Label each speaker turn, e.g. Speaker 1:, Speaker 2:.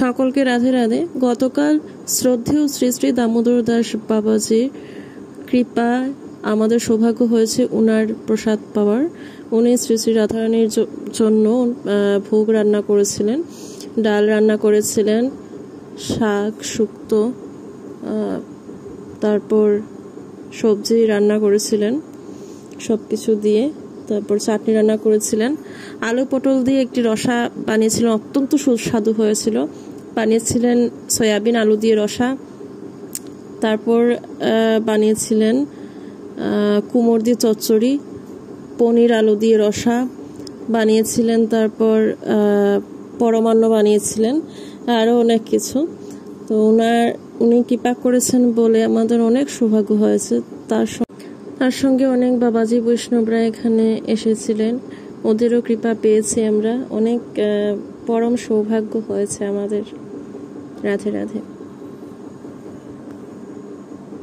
Speaker 1: সকলকে রাধে রাধে। গতকাল শ্রদ্ধেয় শ্রী শ্রী দামোদর দাস বাবাজির কৃপা আমাদের সৌভাগ্য হয়েছে উনার প্রসাদ পাওয়ার। উনি শ্রী শ্রী রাধারানীর জন্য ভোগ রান্না করেছিলেন, ডাল রান্না করেছিলেন, শাক শুক্তো, তারপর সবজি রান্না করেছিলেন সব কিছু দিয়ে, তারপর চাটনি রান্না করেছিলেন, আলু পটল দিয়ে একটি রসা বানিয়েছিলেন, অত্যন্ত সুস্বাদু হয়েছিল। বানিয়েছিলেন সয়াবিন আলু দিয়ে রসা, তারপর বানিয়েছিলেন কুমড় দিয়ে চচ্চড়ি, পনির আলু দিয়ে রসা বানিয়েছিলেন, তারপর পরমান্ন বানিয়েছিলেন, আরও অনেক কিছু। তো উনি কৃপা করেছেন বলে আমাদের অনেক সৌভাগ্য হয়েছে। তার সঙ্গে অনেক বাবাজি বৈষ্ণবরা এখানে এসেছিলেন, ওদেরও কৃপা পেয়েছি আমরা। অনেক পরম সৌভাগ্য হয়েছে আমাদের। রাধে রাধে।